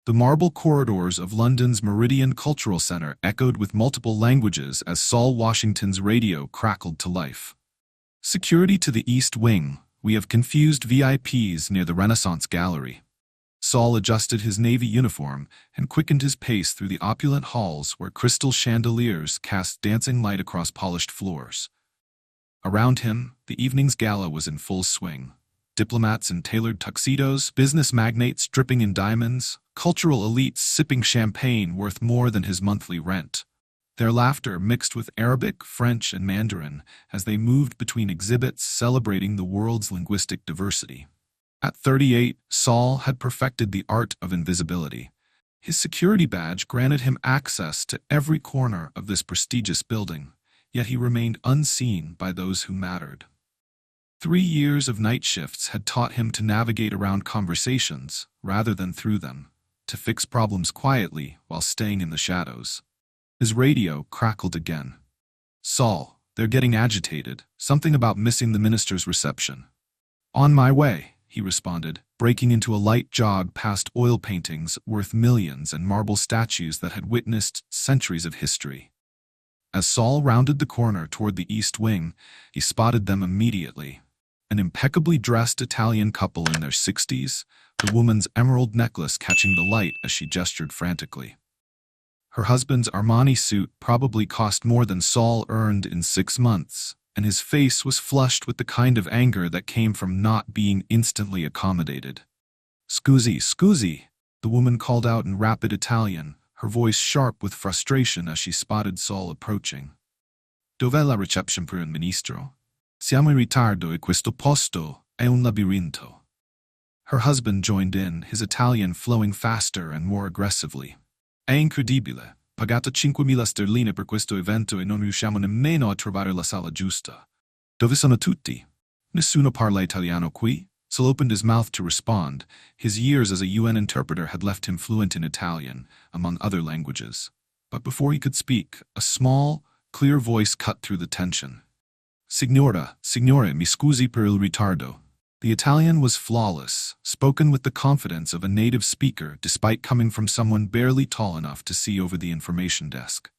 The marble corridors of London's Meridian Cultural Centre echoed with multiple languages as Saul Washington's radio crackled to life. Security to the East Wing. We have confused VIPs near the Renaissance Gallery. Saul adjusted his navy uniform and quickened his pace through the opulent halls where crystal chandeliers cast dancing light across polished floors. Around him, the evening's gala was in full swing. Diplomats in tailored tuxedos, business magnates dripping in diamonds, cultural elites sipping champagne worth more than his monthly rent. Their laughter mixed with Arabic, French, and Mandarin as they moved between exhibits celebrating the world's linguistic diversity. At 38, Saul had perfected the art of invisibility. His security badge granted him access to every corner of this prestigious building, yet he remained unseen by those who mattered. 3 years of night shifts had taught him to navigate around conversations rather than through them, to fix problems quietly while staying in the shadows. His radio crackled again. "Saul, they're getting agitated. Something about missing the minister's reception." "On my way," he responded, breaking into a light jog past oil paintings worth millions and marble statues that had witnessed centuries of history. As Saul rounded the corner toward the East Wing, he spotted them immediately. An impeccably dressed Italian couple in their 60s, the woman's emerald necklace catching the light as she gestured frantically. Her husband's Armani suit probably cost more than Saul earned in 6 months, and his face was flushed with the kind of anger that came from not being instantly accommodated. "Scusi, scusi," the woman called out in rapid Italian, her voice sharp with frustration as she spotted Saul approaching. "Dov'è la reception per un ministro? Siamo in ritardo e questo posto è un labirinto." Her husband joined in, his Italian flowing faster and more aggressively. "È incredibile. Pagata 5.000 sterline per questo evento e non riusciamo nemmeno a trovare la sala giusta. Dove sono tutti? Nessuno parla italiano qui?" Saul opened his mouth to respond. His years as a UN interpreter had left him fluent in Italian, among other languages. But before he could speak, a small, clear voice cut through the tension. Signore, mi scusi per il ritardo." The Italian was flawless, spoken with the confidence of a native speaker despite coming from someone barely tall enough to see over the information desk.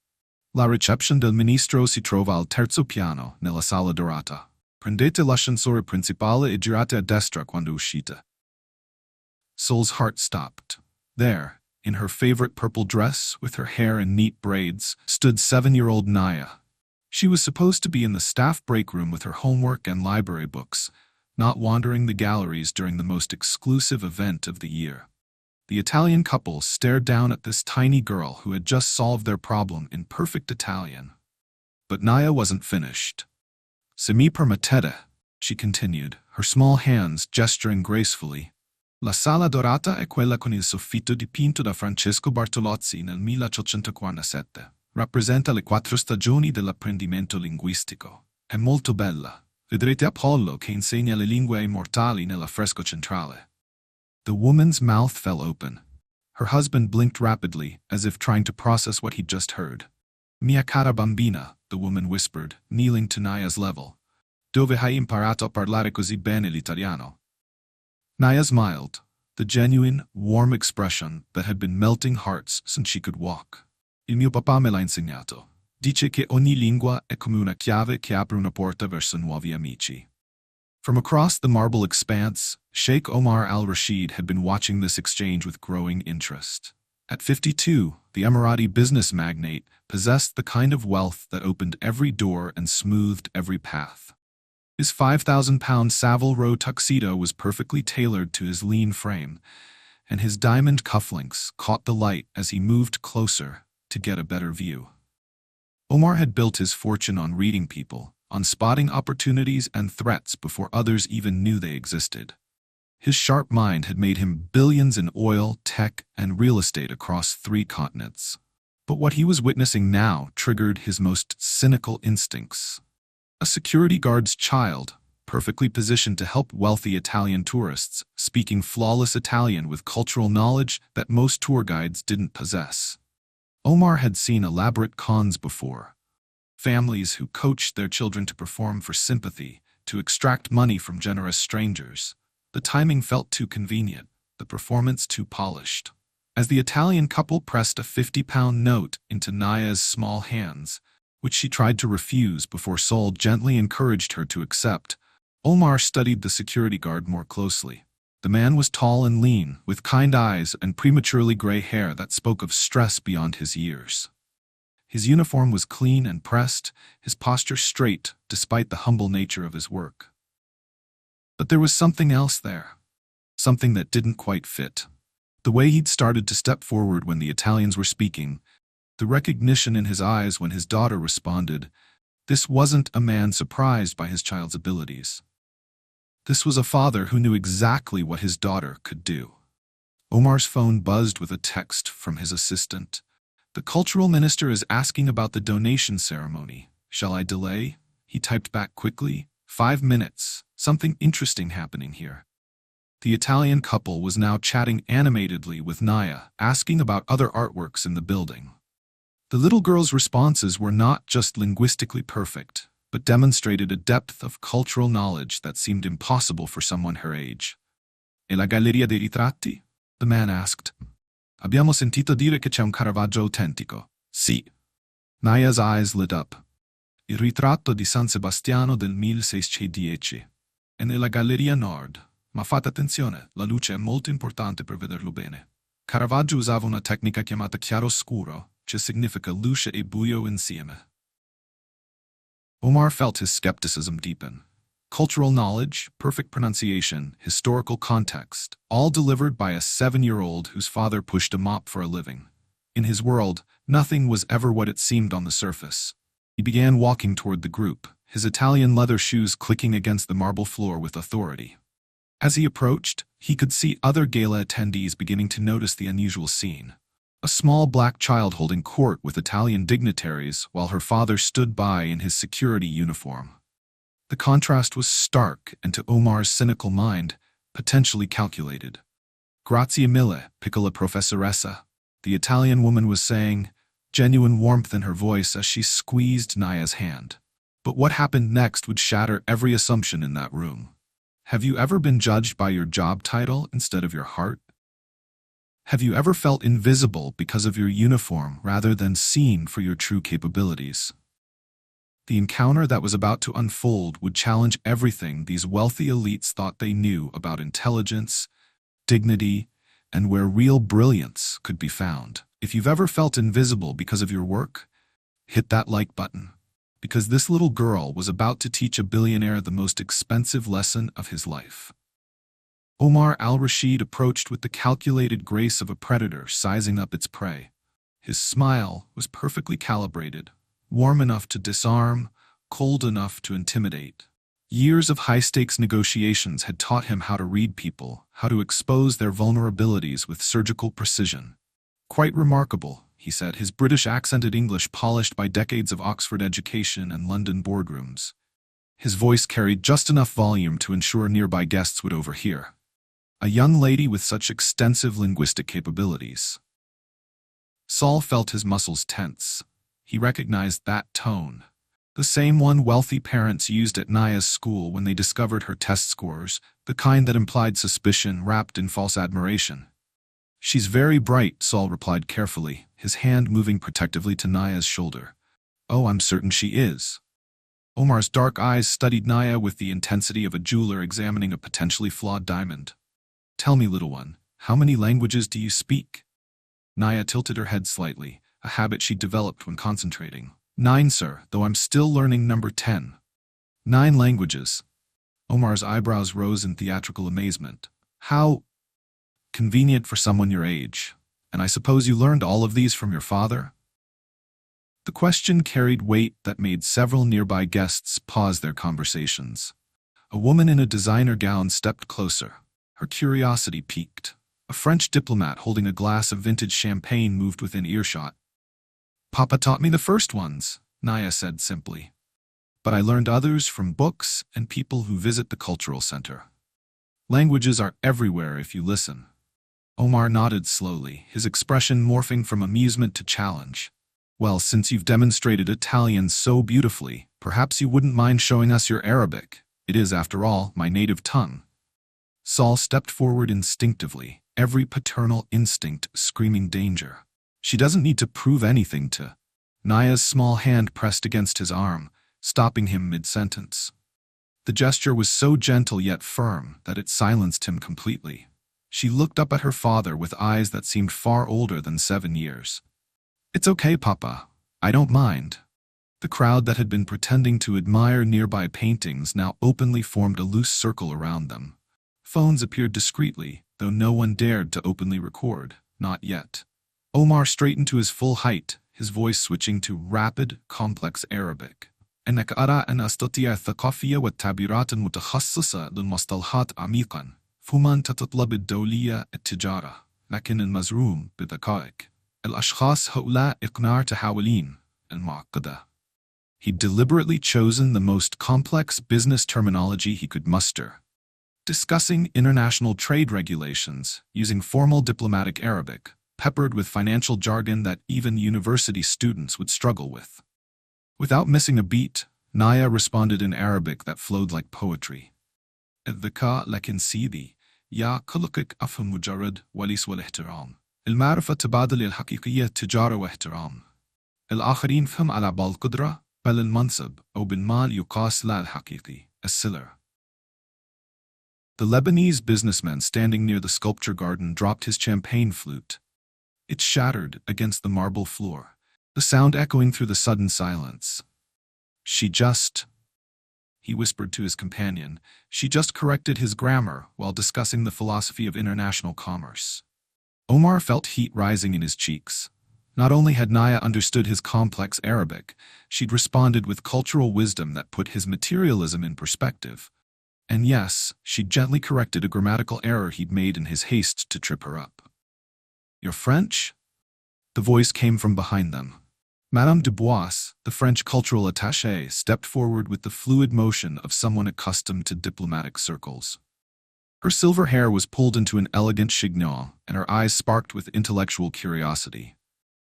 "La reception del ministro si trova al terzo piano, nella sala dorata. Prendete l'ascensore principale e girate a destra quando uscite." Saul's heart stopped. There, in her favorite purple dress, with her hair in neat braids, stood 7-year-old Naya. She was supposed to be in the staff break room with her homework and library books, not wandering the galleries during the most exclusive event of the year. The Italian couple stared down at this tiny girl who had just solved their problem in perfect Italian. But Naya wasn't finished. "Se mi permettete," she continued, her small hands gesturing gracefully. "La sala dorata è quella con il soffitto dipinto da Francesco Bartolozzi nel 1847. Rappresenta le 4 stagioni dell'apprendimento linguistico. È molto bella. Vedrete Apollo che insegna le lingue immortali nell'affresco centrale." The woman's mouth fell open. Her husband blinked rapidly, as if trying to process what he'd just heard. "Mia cara bambina," the woman whispered, kneeling to Naya's level. "Dove hai imparato a parlare così bene l'italiano?" Naya smiled, the genuine, warm expression that had been melting hearts since she could walk. "Il mio papà me l'ha insegnato. Dice che ogni lingua è come una chiave che apre una porta verso nuovi amici." From across the marble expanse, Sheikh Omar al-Rashid had been watching this exchange with growing interest. At 52, the Emirati business magnate possessed the kind of wealth that opened every door and smoothed every path. His 5,000-pound Savile Row tuxedo was perfectly tailored to his lean frame, and his diamond cufflinks caught the light as he moved closer to get a better view. Omar had built his fortune on reading people, on spotting opportunities and threats before others even knew they existed. His sharp mind had made him billions in oil, tech, and real estate across 3 continents. But what he was witnessing now triggered his most cynical instincts. A security guard's child, perfectly positioned to help wealthy Italian tourists, speaking flawless Italian with cultural knowledge that most tour guides didn't possess. Omar had seen elaborate cons before. Families who coached their children to perform for sympathy, to extract money from generous strangers. The timing felt too convenient, the performance too polished. As the Italian couple pressed a 50-pound note into Naya's small hands, which she tried to refuse before Saul gently encouraged her to accept, Omar studied the security guard more closely. The man was tall and lean, with kind eyes and prematurely gray hair that spoke of stress beyond his years. His uniform was clean and pressed, his posture straight, despite the humble nature of his work. But there was something else there. Something that didn't quite fit. The way he'd started to step forward when the Italians were speaking, the recognition in his eyes when his daughter responded. This wasn't a man surprised by his child's abilities. This was a father who knew exactly what his daughter could do. Omar's phone buzzed with a text from his assistant. "The cultural minister is asking about the donation ceremony. Shall I delay?" He typed back quickly. 5 minutes. Something interesting happening here. The Italian couple was now chatting animatedly with Naya, asking about other artworks in the building. The little girl's responses were not just linguistically perfect, but demonstrated a depth of cultural knowledge that seemed impossible for someone her age. "E la galleria dei ritratti?" the man asked. "Abbiamo sentito dire che c'è un Caravaggio autentico." "Sì." Naya's eyes lit up. "Il ritratto di San Sebastiano del 1610. È nella Galleria Nord. Ma fate attenzione, la luce è molto importante per vederlo bene. Caravaggio usava una tecnica chiamata chiaroscuro, che significa luce e buio insieme." Omar felt his skepticism deepen. Cultural knowledge, perfect pronunciation, historical context, all delivered by a 7-year-old whose father pushed a mop for a living. In his world, nothing was ever what it seemed on the surface. He began walking toward the group, his Italian leather shoes clicking against the marble floor with authority. As he approached, he could see other gala attendees beginning to notice the unusual scene. A small black child holding court with Italian dignitaries while her father stood by in his security uniform. The contrast was stark and, to Omar's cynical mind, potentially calculated. "Grazie mille, piccola professoressa," the Italian woman was saying, genuine warmth in her voice as she squeezed Naya's hand. But what happened next would shatter every assumption in that room. Have you ever been judged by your job title instead of your heart? Have you ever felt invisible because of your uniform rather than seen for your true capabilities? The encounter that was about to unfold would challenge everything these wealthy elites thought they knew about intelligence, dignity, and where real brilliance could be found. If you've ever felt invisible because of your work, hit that like button. Because this little girl was about to teach a billionaire the most expensive lesson of his life. Omar al-Rashid approached with the calculated grace of a predator sizing up its prey. His smile was perfectly calibrated, warm enough to disarm, cold enough to intimidate. Years of high-stakes negotiations had taught him how to read people, how to expose their vulnerabilities with surgical precision. "Quite remarkable," he said, his British-accented English polished by decades of Oxford education and London boardrooms. His voice carried just enough volume to ensure nearby guests would overhear. A young lady with such extensive linguistic capabilities. Saul felt his muscles tense. He recognized that tone. The same one wealthy parents used at Naya's school when they discovered her test scores, the kind that implied suspicion wrapped in false admiration. "She's very bright," Saul replied carefully, his hand moving protectively to Naya's shoulder. "Oh, I'm certain she is." Omar's dark eyes studied Naya with the intensity of a jeweler examining a potentially flawed diamond. "Tell me, little one, how many languages do you speak?" Naya tilted her head slightly, a habit she developed when concentrating. "9, sir, though I'm still learning number 10. 9 languages. Omar's eyebrows rose in theatrical amazement. "How convenient for someone your age. And I suppose you learned all of these from your father?" The question carried weight that made several nearby guests pause their conversations. A woman in a designer gown stepped closer. Her curiosity piqued. A French diplomat holding a glass of vintage champagne moved within earshot. "Papa taught me the first ones," Naya said simply. "But I learned others from books and people who visit the cultural center. Languages are everywhere if you listen." Omar nodded slowly, his expression morphing from amusement to challenge. "Well, since you've demonstrated Italian so beautifully, perhaps you wouldn't mind showing us your Arabic. It is, after all, my native tongue." Saul stepped forward instinctively, every paternal instinct screaming danger. She doesn't need to prove anything to. Naya's small hand pressed against his arm, stopping him mid-sentence. The gesture was so gentle yet firm that it silenced him completely. She looked up at her father with eyes that seemed far older than 7 years. "It's okay, Papa. I don't mind." The crowd that had been pretending to admire nearby paintings now openly formed a loose circle around them. Phones appeared discreetly, though no one dared to openly record, not yet. Omar straightened to his full height, his voice switching to rapid, complex Arabic. إنك أرى أن أستطيع الثقافية والتعبيرات المتخصصة للمصطلحات عميقاً، فهماً تتطلب الدولية التجارة، لكن المزروم بذكائك. الأشخاص هؤلاء إقناع تحاولين المعقدة. He'd deliberately chosen the most complex business terminology he could muster, discussing international trade regulations using formal diplomatic Arabic, peppered with financial jargon that even university students would struggle with. Without missing a beat, Naya responded in Arabic that flowed like poetry. الذكاء لكن سيدي يا خلقك أفهم مجرد وليس والاحترام. المعرفة تبادل الحقيقية تجارة واحترام. الآخرين فهم على بالقدرة بل المنصب أو بالمال يقاس لا الحقيقي السلر. The Lebanese businessman standing near the sculpture garden dropped his champagne flute. It shattered against the marble floor, the sound echoing through the sudden silence. He whispered to his companion, she just corrected his grammar while discussing the philosophy of international commerce. Omar felt heat rising in his cheeks. Not only had Naya understood his complex Arabic, she'd responded with cultural wisdom that put his materialism in perspective. And yes, she'd gently corrected a grammatical error he'd made in his haste to trip her up. "You're French?" The voice came from behind them. Madame Dubois, the French cultural attaché, stepped forward with the fluid motion of someone accustomed to diplomatic circles. Her silver hair was pulled into an elegant chignon, and her eyes sparked with intellectual curiosity.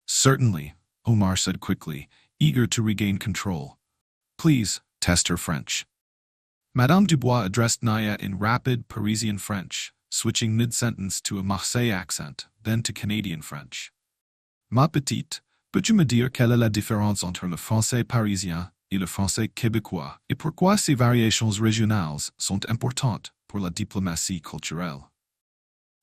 "Certainly," Omar said quickly, eager to regain control. "Please, test her French." Madame Dubois addressed Naya in rapid Parisian French, switching mid-sentence to a Marseille accent, then to Canadian French. "Ma petite, peux-tu me dire quelle est la différence entre le français parisien et le français québécois, et pourquoi ces variations régionales sont importantes pour la diplomatie culturelle?"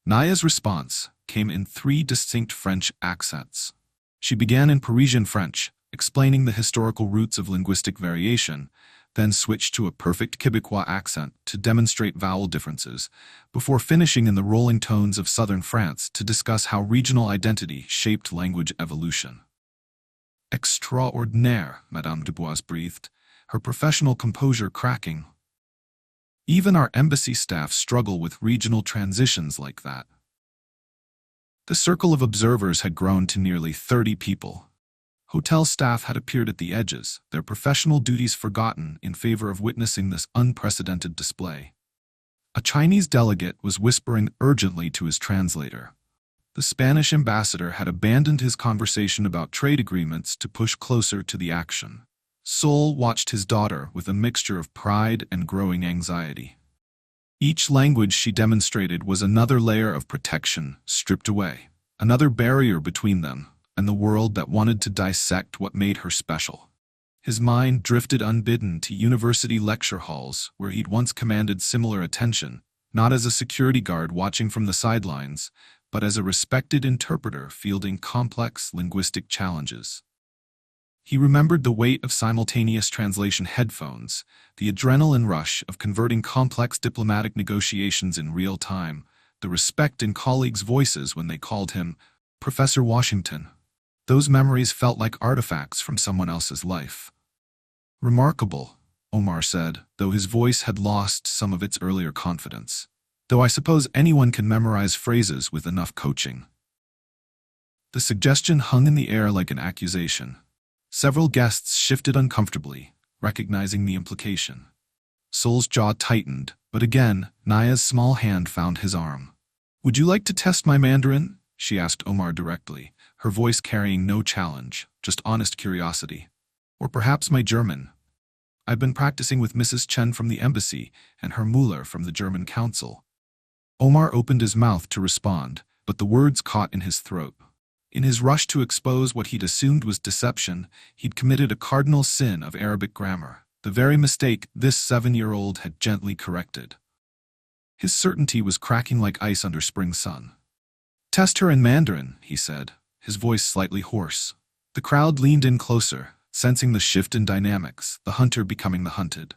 Naya's response came in 3 distinct French accents. She began in Parisian French, explaining the historical roots of linguistic variation, then switched to a perfect Québécois accent to demonstrate vowel differences, before finishing in the rolling tones of southern France to discuss how regional identity shaped language evolution. "Extraordinaire," Madame Dubois breathed, her professional composure cracking. "Even our embassy staff struggle with regional transitions like that." The circle of observers had grown to nearly 30 people. Hotel staff had appeared at the edges, their professional duties forgotten in favor of witnessing this unprecedented display. A Chinese delegate was whispering urgently to his translator. The Spanish ambassador had abandoned his conversation about trade agreements to push closer to the action. Sol watched his daughter with a mixture of pride and growing anxiety. Each language she demonstrated was another layer of protection stripped away, another barrier between them and the world that wanted to dissect what made her special. His mind drifted unbidden to university lecture halls where he'd once commanded similar attention, not as a security guard watching from the sidelines, but as a respected interpreter fielding complex linguistic challenges. He remembered the weight of simultaneous translation headphones, the adrenaline rush of converting complex diplomatic negotiations in real time, the respect in colleagues' voices when they called him Professor Washington. Those memories felt like artifacts from someone else's life. "Remarkable," Omar said, though his voice had lost some of its earlier confidence. "Though I suppose anyone can memorize phrases with enough coaching." The suggestion hung in the air like an accusation. Several guests shifted uncomfortably, recognizing the implication. Sol's jaw tightened, but again, Naya's small hand found his arm. "Would you like to test my Mandarin?" she asked Omar directly, her voice carrying no challenge, just honest curiosity. "Or perhaps my German. I've been practicing with Mrs. Chen from the embassy and Herr Mueller from the German council." Omar opened his mouth to respond, but the words caught in his throat. In his rush to expose what he'd assumed was deception, he'd committed a cardinal sin of Arabic grammar, the very mistake this 7-year-old had gently corrected. His certainty was cracking like ice under spring sun. "Test her in Mandarin," he said, his voice slightly hoarse. The crowd leaned in closer, sensing the shift in dynamics, the hunter becoming the hunted.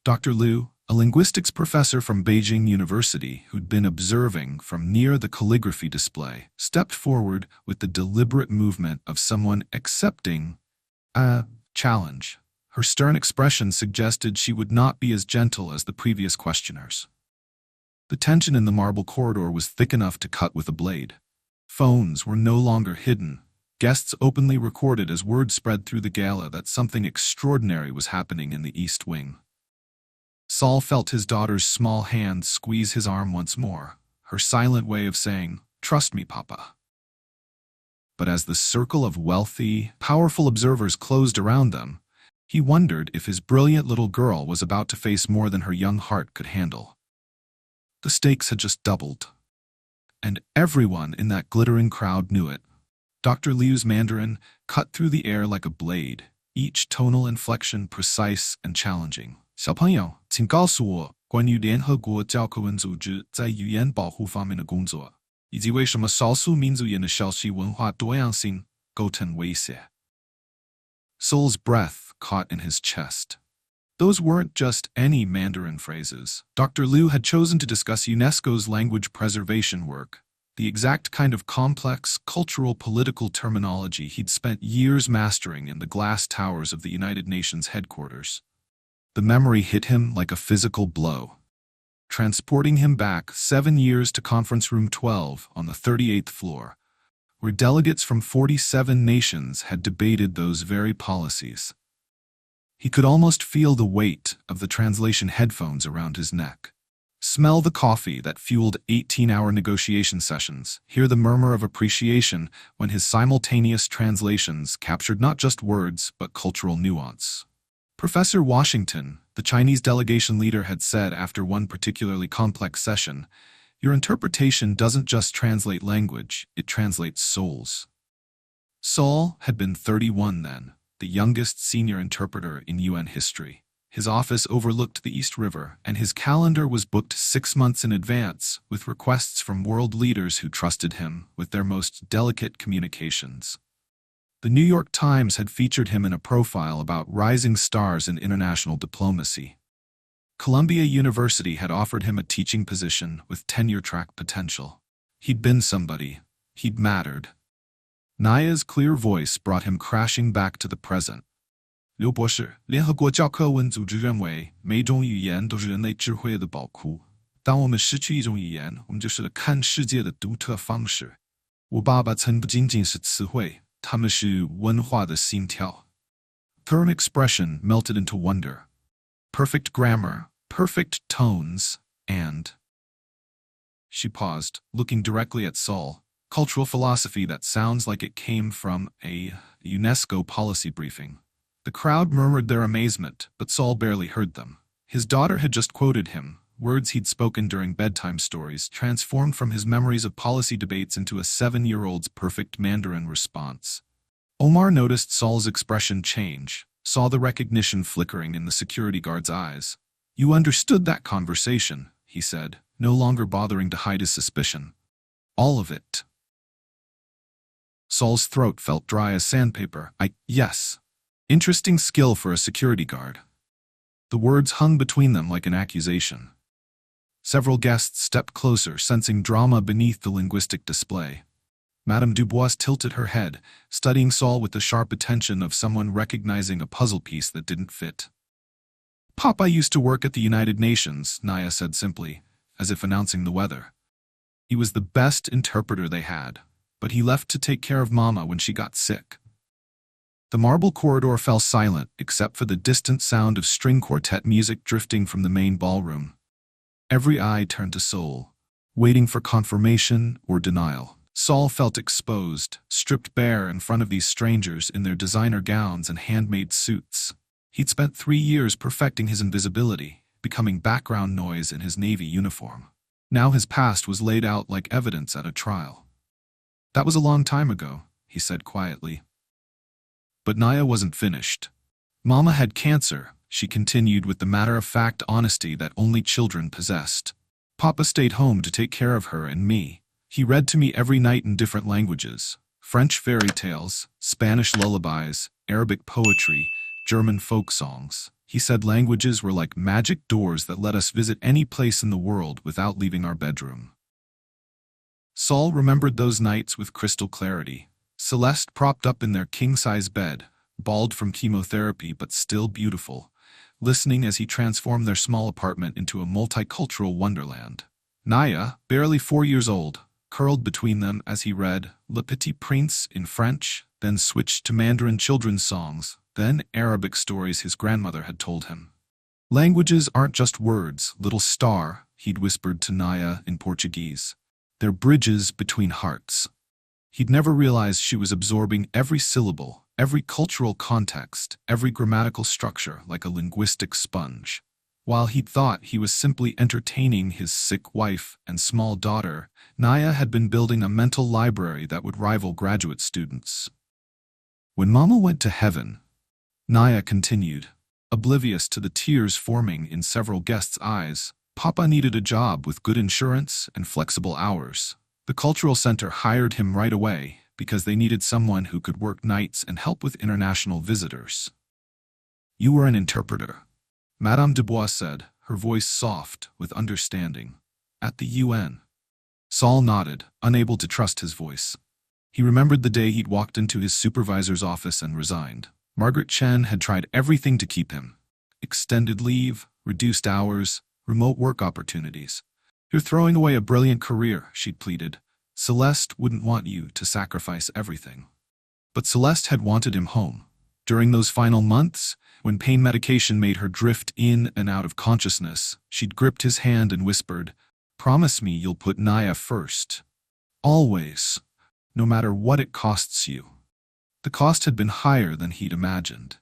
Dr. Liu, a linguistics professor from Beijing University who'd been observing from near the calligraphy display, stepped forward with the deliberate movement of someone accepting a challenge. Her stern expression suggested she would not be as gentle as the previous questioners. The tension in the marble corridor was thick enough to cut with a blade. Phones were no longer hidden. Guests openly recorded as word spread through the gala that something extraordinary was happening in the East Wing. Saul felt his daughter's small hand squeeze his arm once more, her silent way of saying, "Trust me, Papa." But as the circle of wealthy, powerful observers closed around them, he wondered if his brilliant little girl was about to face more than her young heart could handle. The stakes had just doubled. And everyone in that glittering crowd knew it. Dr. Liu's Mandarin cut through the air like a blade, each tonal inflection precise and challenging. 小朋友，请告诉我关于联合国教科文组织在语言保护方面的工作，以及为什么少数民族言的消息文化多样性构成威胁。Soul's breath caught in his chest. Those weren't just any Mandarin phrases. Dr. Liu had chosen to discuss UNESCO's language preservation work, the exact kind of complex, cultural, political terminology he'd spent years mastering in the glass towers of the United Nations headquarters. The memory hit him like a physical blow, transporting him back 7 years to Conference Room 12 on the 38th floor, where delegates from 47 nations had debated those very policies. He could almost feel the weight of the translation headphones around his neck. Smell the coffee that fueled 18-hour negotiation sessions. Hear the murmur of appreciation when his simultaneous translations captured not just words, but cultural nuance. Professor Washington, the Chinese delegation leader, had said after one particularly complex session, "Your interpretation doesn't just translate language, it translates souls." Saul had been 31 then, the youngest senior interpreter in UN history. His office overlooked the East River, and his calendar was booked 6 months in advance with requests from world leaders who trusted him with their most delicate communications. The New York Times had featured him in a profile about rising stars in international diplomacy. Columbia University had offered him a teaching position with tenure-track potential. He'd been somebody. He'd mattered. Naya's clear voice brought him crashing back to the present. 刘博士，联合国教科文组织认为，每种语言都是人类智慧的宝库。当我们失去一种语言，我们就失了看世界的独特方式。我爸爸曾不仅仅是词汇，他们是文化的心跳。Her expression melted into wonder. Perfect grammar, perfect tones, and... She paused, looking directly at Saul. Cultural philosophy that sounds like it came from a UNESCO policy briefing. The crowd murmured their amazement, but Saul barely heard them. His daughter had just quoted him, words he'd spoken during bedtime stories, transformed from his memories of policy debates into a 7-year-old's perfect Mandarin response. Omar noticed Saul's expression change, saw the recognition flickering in the security guard's eyes. "You understood that conversation," he said, no longer bothering to hide his suspicion. "All of it." Saul's throat felt dry as sandpaper. Yes. Interesting skill for a security guard. The words hung between them like an accusation. Several guests stepped closer, sensing drama beneath the linguistic display. Madame Dubois tilted her head, studying Saul with the sharp attention of someone recognizing a puzzle piece that didn't fit. "Papa used to work at the United Nations," Naya said simply, as if announcing the weather. He was the best interpreter they had, but he left to take care of Mama when she got sick. The marble corridor fell silent except for the distant sound of string quartet music drifting from the main ballroom. Every eye turned to Saul, waiting for confirmation or denial. Saul felt exposed, stripped bare in front of these strangers in their designer gowns and handmade suits. He'd spent 3 years perfecting his invisibility, becoming background noise in his Navy uniform. Now his past was laid out like evidence at a trial. That was a long time ago, he said quietly. But Naya wasn't finished. Mama had cancer, she continued with the matter-of-fact honesty that only children possessed. Papa stayed home to take care of her and me. He read to me every night in different languages: French fairy tales, Spanish lullabies, Arabic poetry, German folk songs. He said languages were like magic doors that let us visit any place in the world without leaving our bedroom. Saul remembered those nights with crystal clarity. Celeste propped up in their king-size bed, bald from chemotherapy but still beautiful, listening as he transformed their small apartment into a multicultural wonderland. Naya, barely 4 years old, curled between them as he read Le Petit Prince in French, then switched to Mandarin children's songs, then Arabic stories his grandmother had told him. Languages aren't just words, little star, he'd whispered to Naya in Portuguese. They're bridges between hearts. He'd never realized she was absorbing every syllable, every cultural context, every grammatical structure like a linguistic sponge. While he'd thought he was simply entertaining his sick wife and small daughter, Naya had been building a mental library that would rival graduate students. When Mama went to heaven, Naya continued, oblivious to the tears forming in several guests' eyes, Papa needed a job with good insurance and flexible hours. The cultural center hired him right away because they needed someone who could work nights and help with international visitors. You were an interpreter, Madame Dubois said, her voice soft with understanding. At the UN. Saul nodded, unable to trust his voice. He remembered the day he'd walked into his supervisor's office and resigned. Margaret Chen had tried everything to keep him. Extended leave, reduced hours, remote work opportunities. You're throwing away a brilliant career, she'd pleaded. Celeste wouldn't want you to sacrifice everything. But Celeste had wanted him home. During those final months, when pain medication made her drift in and out of consciousness, she'd gripped his hand and whispered, "Promise me you'll put Naya first. Always. No matter what it costs you." The cost had been higher than he'd imagined.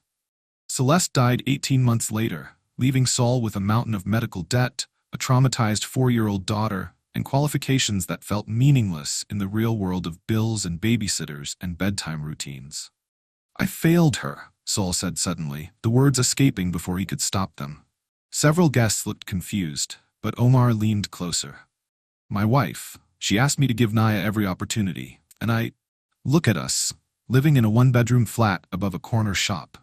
Celeste died 18 months later, leaving Saul with a mountain of medical debt, a traumatized 4-year-old daughter, and qualifications that felt meaningless in the real world of bills and babysitters and bedtime routines. I failed her, Saul said suddenly, the words escaping before he could stop them. Several guests looked confused, but Omar leaned closer. My wife, she asked me to give Naya every opportunity, and look at us, living in a 1-bedroom flat above a corner shop.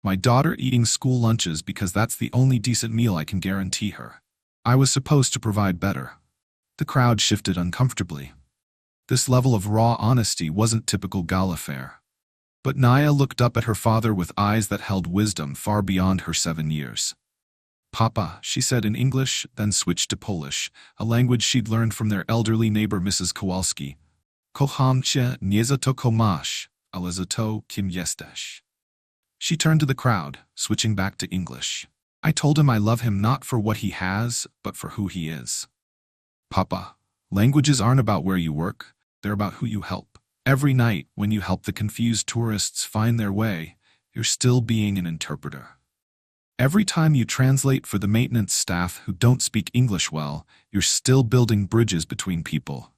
My daughter eating school lunches because that's the only decent meal I can guarantee her. I was supposed to provide better. The crowd shifted uncomfortably. This level of raw honesty wasn't typical gala fare. But Naya looked up at her father with eyes that held wisdom far beyond her 7 years. Papa, she said in English, then switched to Polish, a language she'd learned from their elderly neighbor Mrs. Kowalski. Kocham cię nie za to, co masz, ale za to, kim jesteś. She turned to the crowd, switching back to English. I told him I love him not for what he has, but for who he is. Papa, languages aren't about where you work, they're about who you help. Every night, when you help the confused tourists find their way, you're still being an interpreter. Every time you translate for the maintenance staff who don't speak English well, you're still building bridges between people.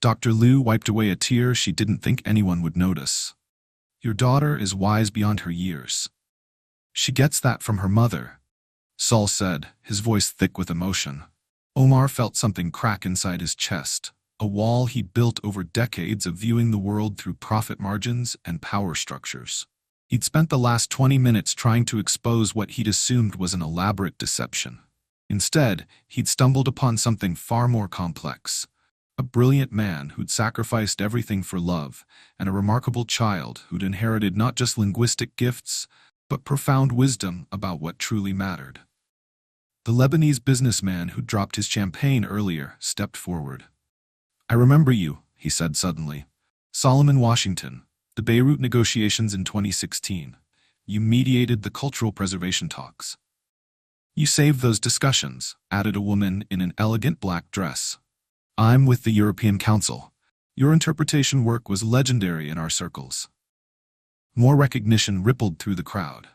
Dr. Liu wiped away a tear she didn't think anyone would notice. Your daughter is wise beyond her years. She gets that from her mother, Saul said, his voice thick with emotion. Omar felt something crack inside his chest, a wall he'd built over decades of viewing the world through profit margins and power structures. He'd spent the last 20 minutes trying to expose what he'd assumed was an elaborate deception. Instead, he'd stumbled upon something far more complex. A brilliant man who'd sacrificed everything for love, and a remarkable child who'd inherited not just linguistic gifts, but profound wisdom about what truly mattered. The Lebanese businessman who'd dropped his champagne earlier stepped forward. I remember you, he said suddenly. Solomon Washington, the Beirut negotiations in 2016. You mediated the cultural preservation talks. You saved those discussions, added a woman in an elegant black dress. I'm with the European Council. Your interpretation work was legendary in our circles. More recognition rippled through the crowd.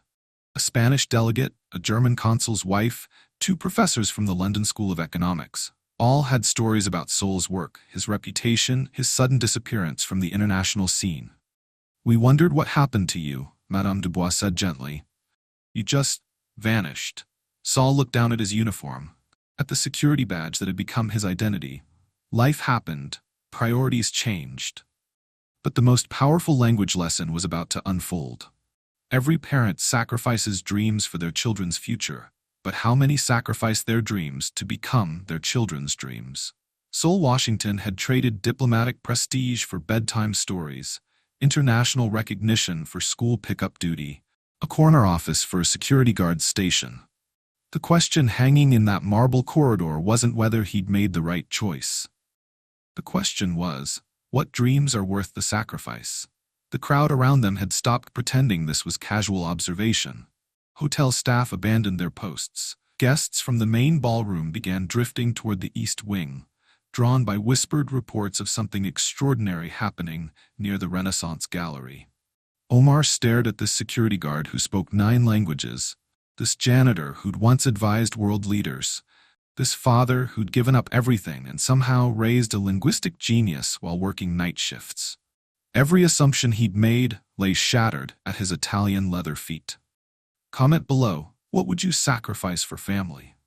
A Spanish delegate, a German consul's wife, 2 professors from the London School of Economics. All had stories about Sol's work, his reputation, his sudden disappearance from the international scene. "We wondered what happened to you," Madame Dubois said gently. "You just vanished." Sol looked down at his uniform, at the security badge that had become his identity. Life happened. Priorities changed. But the most powerful language lesson was about to unfold. Every parent sacrifices dreams for their children's future, but how many sacrifice their dreams to become their children's dreams? Sol Washington had traded diplomatic prestige for bedtime stories, international recognition for school pickup duty, a corner office for a security guard station. The question hanging in that marble corridor wasn't whether he'd made the right choice. The question was, what dreams are worth the sacrifice? The crowd around them had stopped pretending this was casual observation. Hotel staff abandoned their posts. Guests from the main ballroom began drifting toward the east wing, drawn by whispered reports of something extraordinary happening near the Renaissance Gallery. Omar stared at this security guard who spoke 9 languages, this janitor who'd once advised world leaders, this father who'd given up everything and somehow raised a linguistic genius while working night shifts. Every assumption he'd made lay shattered at his Italian leather feet. Comment below, what would you sacrifice for family?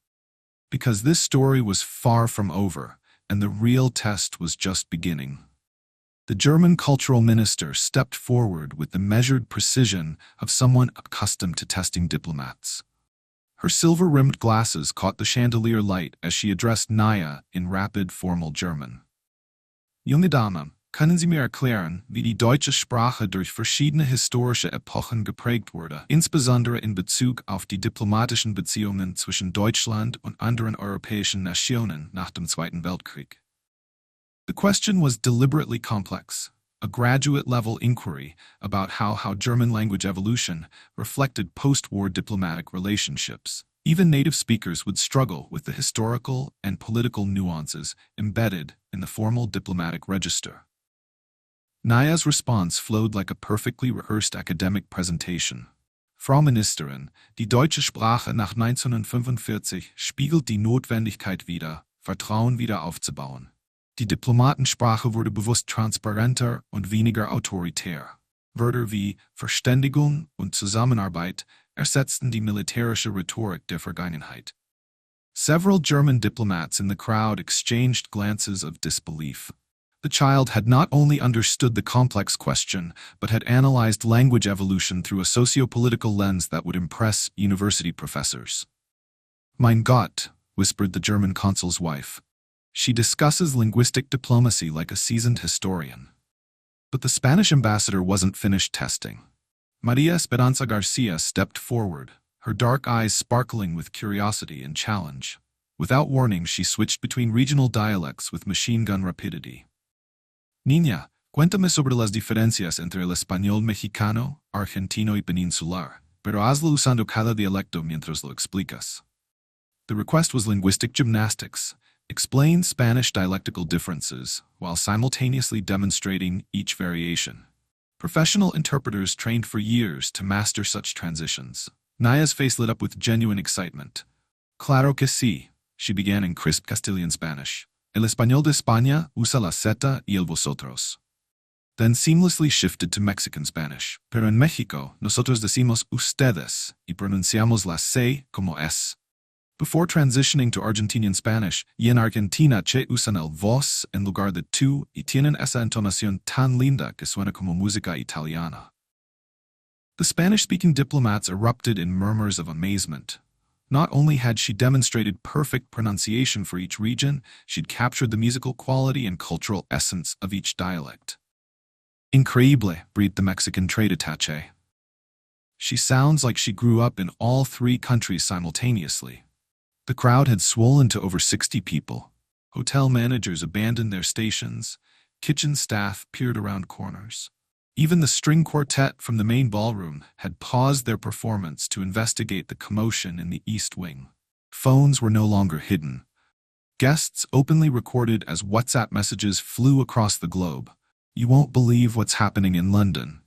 Because this story was far from over, and the real test was just beginning. The German cultural minister stepped forward with the measured precision of someone accustomed to testing diplomats. Her silver-rimmed glasses caught the chandelier light as she addressed Naya in rapid, formal German. "Junge Dame, können Sie mir erklären, wie die deutsche Sprache durch verschiedene historische Epochen geprägt wurde, insbesondere in Bezug auf die diplomatischen Beziehungen zwischen Deutschland und anderen europäischen Nationen nach dem Zweiten Weltkrieg?" The question was deliberately complex, a graduate-level inquiry about how German language evolution reflected post-war diplomatic relationships. Even native speakers would struggle with the historical and political nuances embedded in the formal diplomatic register. Naya's response flowed like a perfectly rehearsed academic presentation. "Frau Ministerin, die deutsche Sprache nach 1945 spiegelt die Notwendigkeit wider, Vertrauen wieder aufzubauen. Die Diplomatensprache wurde bewusst transparenter und weniger autoritär. Wörter wie Verständigung und Zusammenarbeit ersetzten die militärische Rhetorik der Vergangenheit." Several German diplomats in the crowd exchanged glances of disbelief. The child had not only understood the complex question, but had analyzed language evolution through a socio-political lens that would impress university professors. "Mein Gott," whispered the German consul's wife. "She discusses linguistic diplomacy like a seasoned historian." But the Spanish ambassador wasn't finished testing. Maria Esperanza Garcia stepped forward, her dark eyes sparkling with curiosity and challenge. Without warning, she switched between regional dialects with machine-gun rapidity. "Niña, cuéntame sobre las diferencias entre el español mexicano, argentino y peninsular, pero hazlo usando cada dialecto mientras lo explicas." The request was linguistic gymnastics. Explain Spanish dialectical differences while simultaneously demonstrating each variation. Professional interpreters trained for years to master such transitions. Naya's face lit up with genuine excitement. "Claro que sí," she began in crisp Castilian Spanish. "El español de España usa la Z y el vosotros." Then seamlessly shifted to Mexican Spanish. "Pero en México, nosotros decimos ustedes y pronunciamos la C como S." Before transitioning to Argentinian Spanish, y en Argentina che usan el vos en lugar de tú y tienen esa entonación tan linda que suena como música italiana. The Spanish-speaking diplomats erupted in murmurs of amazement. Not only had she demonstrated perfect pronunciation for each region, she'd captured the musical quality and cultural essence of each dialect. "Increíble," breathed the Mexican trade attaché. "She sounds like she grew up in all 3 countries simultaneously." The crowd had swollen to over 60 people. Hotel managers abandoned their stations. Kitchen staff peered around corners. Even the string quartet from the main ballroom had paused their performance to investigate the commotion in the East Wing. Phones were no longer hidden. Guests openly recorded as WhatsApp messages flew across the globe. "You won't believe what's happening in London."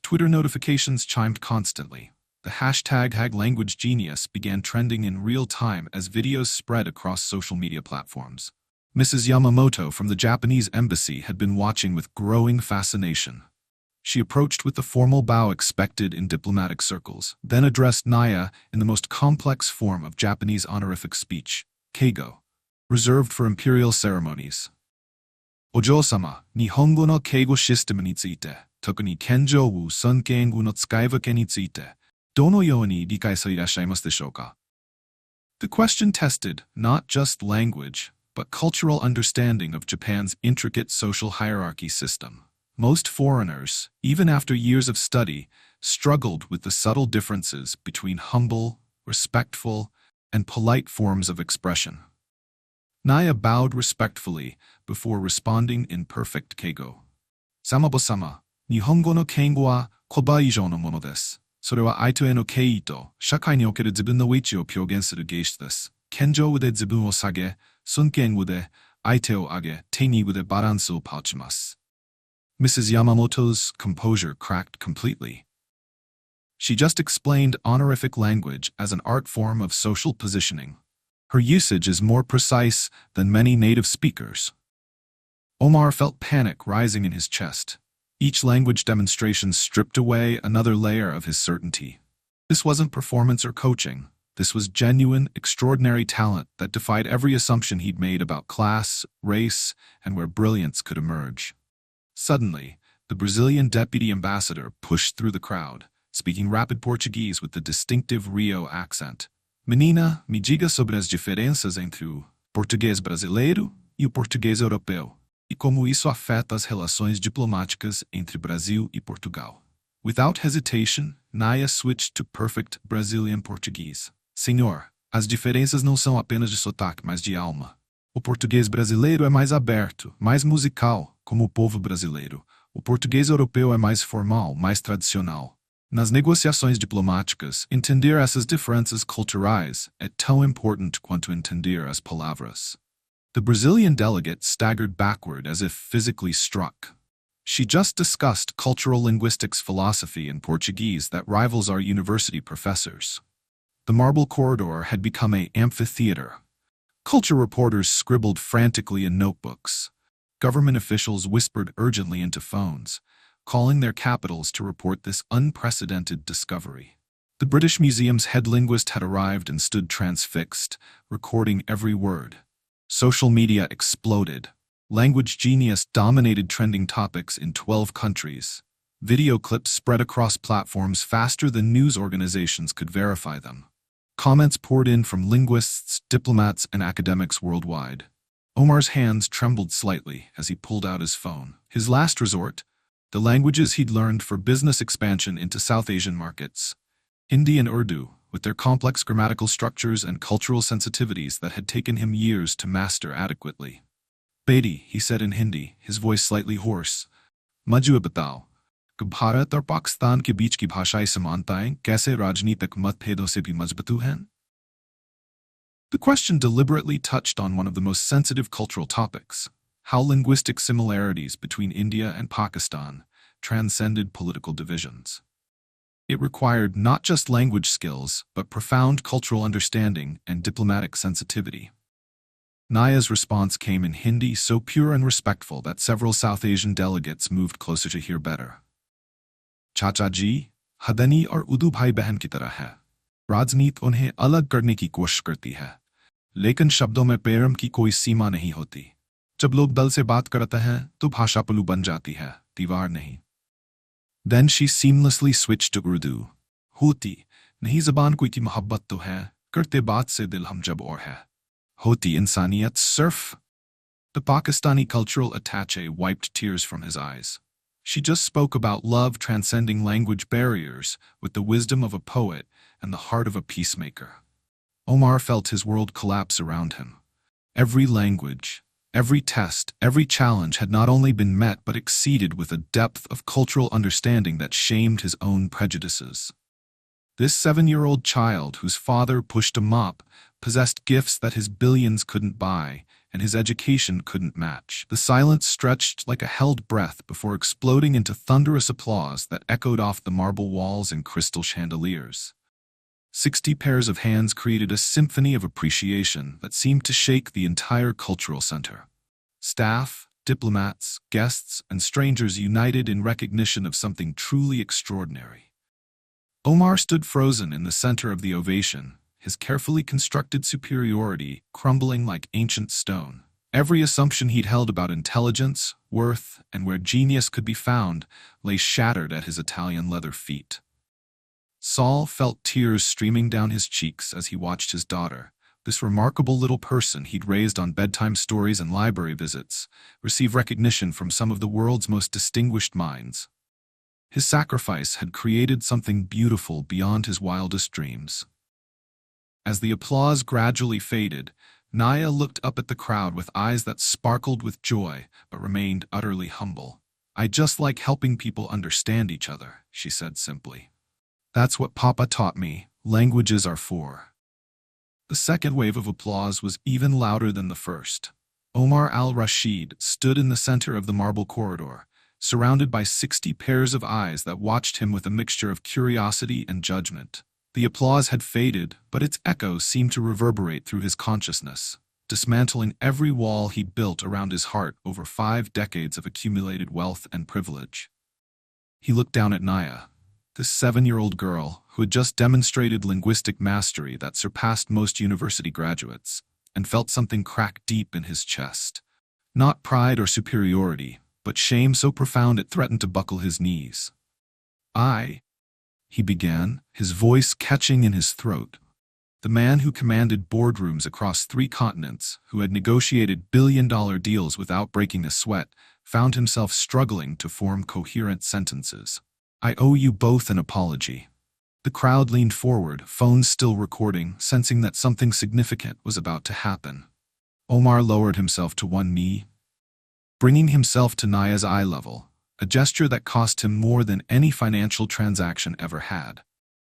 Twitter notifications chimed constantly. The hashtag language genius began trending in real time as videos spread across social media platforms. Mrs. Yamamoto from the Japanese embassy had been watching with growing fascination. She approached with the formal bow expected in diplomatic circles, then addressed Naya in the most complex form of Japanese honorific speech, keigo, reserved for imperial ceremonies. Ojo-sama, Nihongo no keigo system ni tsuite, toku ni kenjou wo sunkengu no tsukaiwake ni tsuite, dono you ni rikai sa irashaimasu deshou ka? The question tested not just language, but cultural understanding of Japan's intricate social hierarchy system. Most foreigners, even after years of study, struggled with the subtle differences between humble, respectful, and polite forms of expression. Naya bowed respectfully before responding in perfect keigo. Samabo-sama, Nihongo no kengo wa koba ijo no mono desu. それは相手への敬意と社会における自分の位置を表現する芸術です。謙譲語で自分を下げ、尊敬語で相手を上げ、丁寧語でバランスを保ちます。Mrs. Yamamoto's composure cracked completely. She just explained honorific language as an art form of social positioning. Her usage is more precise than many native speakers. Omar felt panic rising in his chest. Each language demonstration stripped away another layer of his certainty. This wasn't performance or coaching. This was genuine, extraordinary talent that defied every assumption he'd made about class, race, and where brilliance could emerge. Suddenly, the Brazilian deputy ambassador pushed through the crowd, speaking rapid Portuguese with the distinctive Rio accent. Menina, me diga sobre as diferenças entre o português brasileiro e o português europeu, e como isso afeta as relações diplomáticas entre Brasil e Portugal. Without hesitation, Naya switched to perfect Brazilian Portuguese. Senhor, as diferenças não são apenas de sotaque, mas de alma. O português brasileiro é mais aberto, mais musical, como o povo brasileiro. O português europeu é mais formal, mais tradicional. Nas negociações diplomáticas, entender essas diferenças culturais é tão importante quanto entender as palavras. The Brazilian delegate staggered backward as if physically struck. She just discussed cultural linguistics philosophy in Portuguese that rivals our university professors. The marble corridor had become an amphitheater. Culture reporters scribbled frantically in notebooks. Government officials whispered urgently into phones, calling their capitals to report this unprecedented discovery. The British Museum's head linguist had arrived and stood transfixed, recording every word. Social media exploded. Language Genius dominated trending topics in 12 countries. Video clips spread across platforms faster than news organizations could verify them. Comments poured in from linguists, diplomats, and academics worldwide. Omar's hands trembled slightly as he pulled out his phone. His last resort, the languages he'd learned for business expansion into South Asian markets. Hindi and Urdu, with their complex grammatical structures and cultural sensitivities that had taken him years to master adequately. Bedi, he said in Hindi, his voice slightly hoarse. Mujhe batao, कि भारत और पाकिस्तान के बीच की भाषाई समानताएं कैसे राजनीतिक मतभेदों से भी मजबूत हैं? The question deliberately touched on one of the most sensitive cultural topics, how linguistic similarities between India and Pakistan transcended political divisions. It required not just language skills, but profound cultural understanding and diplomatic sensitivity. Naya's response came in Hindi so pure and respectful that several South Asian delegates moved closer to hear better. चाचा जी, हदनी और उर्दू भाई बहन की तरह है। राजनीति उन्हें अलग करने की कोशिश करती है, लेकिन शब्दों में प्रेम की कोई सीमा नहीं होती। जब लोग दिल से बात करते हैं तो भाषा पल्लू बन जाती है, दीवार नहीं। Then she seamlessly switched to Urdu. होती नहीं ज़बान कोई की मोहब्बत तो है, करते बात से दिल हम जब और है। होती इंसानियत सिर्फ। The Pakistani cultural attaché wiped tears from his eyes. She just spoke about love transcending language barriers with the wisdom of a poet and the heart of a peacemaker. Omar felt his world collapse around him. Every language, every test, every challenge had not only been met but exceeded with a depth of cultural understanding that shamed his own prejudices. This 7-year-old child whose father pushed a mop possessed gifts that his billions couldn't buy, and his education couldn't match. The silence stretched like a held breath before exploding into thunderous applause that echoed off the marble walls and crystal chandeliers. 60 pairs of hands created a symphony of appreciation that seemed to shake the entire cultural center. Staff, diplomats, guests, and strangers united in recognition of something truly extraordinary. Omar stood frozen in the center of the ovation, his carefully constructed superiority crumbling like ancient stone. Every assumption he'd held about intelligence, worth, and where genius could be found lay shattered at his Italian leather feet. Saul felt tears streaming down his cheeks as he watched his daughter, this remarkable little person he'd raised on bedtime stories and library visits, receive recognition from some of the world's most distinguished minds. His sacrifice had created something beautiful beyond his wildest dreams. As the applause gradually faded, Naya looked up at the crowd with eyes that sparkled with joy but remained utterly humble. "I just like helping people understand each other," she said simply. "That's what Papa taught me. Languages are for." The second wave of applause was even louder than the first. Omar al-Rashid stood in the center of the marble corridor, surrounded by 60 pairs of eyes that watched him with a mixture of curiosity and judgment. The applause had faded, but its echoes seemed to reverberate through his consciousness, dismantling every wall he'd built around his heart over 5 decades of accumulated wealth and privilege. He looked down at Naya, this 7-year-old girl who had just demonstrated linguistic mastery that surpassed most university graduates, and felt something crack deep in his chest. Not pride or superiority, but shame so profound it threatened to buckle his knees. He began, his voice catching in his throat. The man who commanded boardrooms across 3 continents, who had negotiated billion-dollar deals without breaking a sweat, found himself struggling to form coherent sentences. "I owe you both an apology." The crowd leaned forward, phones still recording, sensing that something significant was about to happen. Omar lowered himself to one knee, bringing himself to Naya's eye level, a gesture that cost him more than any financial transaction ever had.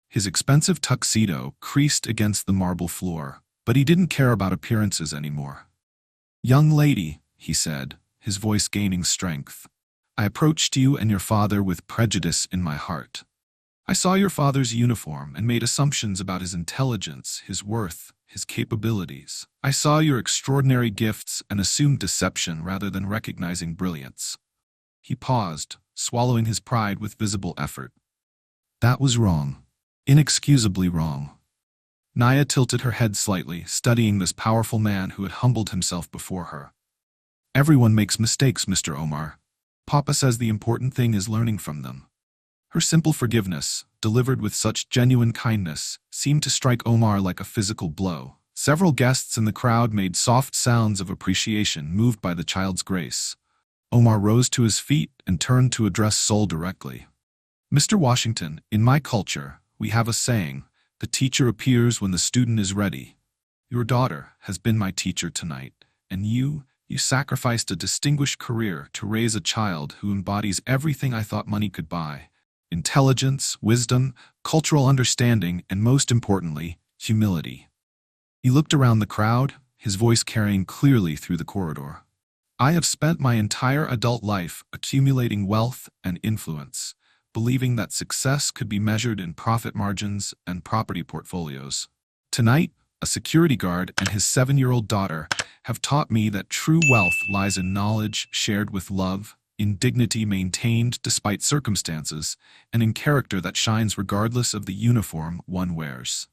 His expensive tuxedo creased against the marble floor, but he didn't care about appearances anymore. "Young lady," he said, his voice gaining strength, "I approached you and your father with prejudice in my heart. I saw your father's uniform and made assumptions about his intelligence, his worth, his capabilities. I saw your extraordinary gifts and assumed deception rather than recognizing brilliance." He paused, swallowing his pride with visible effort. "That was wrong. Inexcusably wrong." Naya tilted her head slightly, studying this powerful man who had humbled himself before her. "Everyone makes mistakes, Mr. Omar. Papa says the important thing is learning from them." Her simple forgiveness, delivered with such genuine kindness, seemed to strike Omar like a physical blow. Several guests in the crowd made soft sounds of appreciation, moved by the child's grace. Omar rose to his feet and turned to address Sol directly. "Mr. Washington, in my culture, we have a saying, the teacher appears when the student is ready. Your daughter has been my teacher tonight, and you sacrificed a distinguished career to raise a child who embodies everything I thought money could buy: intelligence, wisdom, cultural understanding, and most importantly, humility." He looked around the crowd, his voice carrying clearly through the corridor. "I have spent my entire adult life accumulating wealth and influence, believing that success could be measured in profit margins and property portfolios. Tonight, a security guard and his 7-year-old daughter have taught me that true wealth lies in knowledge shared with love, in dignity maintained despite circumstances, and in character that shines regardless of the uniform one wears."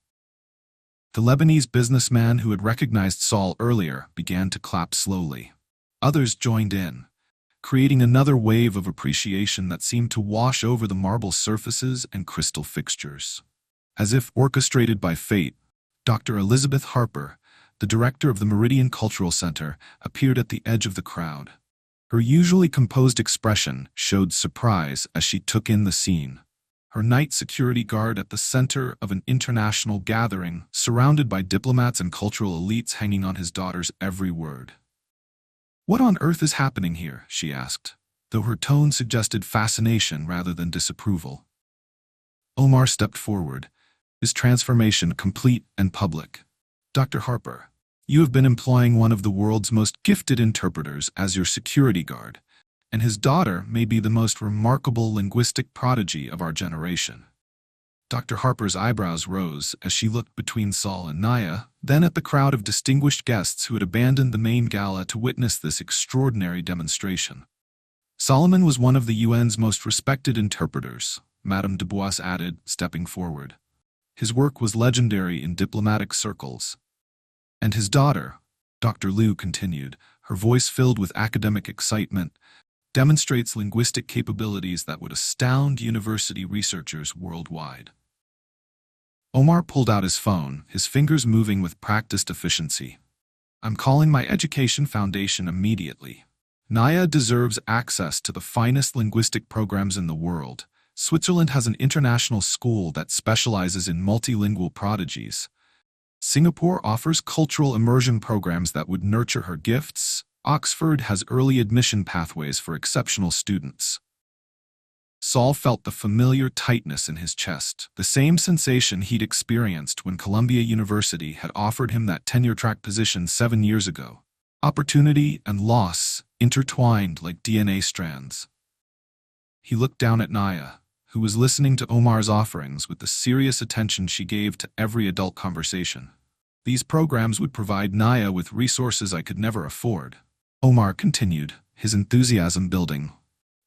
The Lebanese businessman who had recognized Saul earlier began to clap slowly. Others joined in, creating another wave of appreciation that seemed to wash over the marble surfaces and crystal fixtures. As if orchestrated by fate, Dr. Elizabeth Harper, the director of the Meridian Cultural Center, appeared at the edge of the crowd. Her usually composed expression showed surprise as she took in the scene. Her night security guard at the center of an international gathering, surrounded by diplomats and cultural elites hanging on his daughter's every word. "What on earth is happening here?" she asked, though her tone suggested fascination rather than disapproval. Omar stepped forward, his transformation complete and public. "Dr. Harper, You have been employing one of the world's most gifted interpreters as your security guard, and his daughter may be the most remarkable linguistic prodigy of our generation." Dr. Harper's eyebrows rose as she looked between Saul and Naya, then at the crowd of distinguished guests who had abandoned the main gala to witness this extraordinary demonstration. "Solomon was one of the UN's most respected interpreters," Madame Dubois added, stepping forward. "His work was legendary in diplomatic circles." "And his daughter," Dr. Liu continued, her voice filled with academic excitement, "demonstrates linguistic capabilities that would astound university researchers worldwide." Omar pulled out his phone, his fingers moving with practiced efficiency. "I'm calling my education foundation immediately. Naya deserves access to the finest linguistic programs in the world. Switzerland has an international school that specializes in multilingual prodigies. Singapore offers cultural immersion programs that would nurture her gifts. Oxford has early admission pathways for exceptional students." Saul felt the familiar tightness in his chest, the same sensation he'd experienced when Columbia University had offered him that tenure-track position 7 years ago. Opportunity and loss intertwined like DNA strands. He looked down at Naya, who was listening to Omar's offerings with the serious attention she gave to every adult conversation. "These programs would provide Naya with resources I could never afford," Omar continued, his enthusiasm building.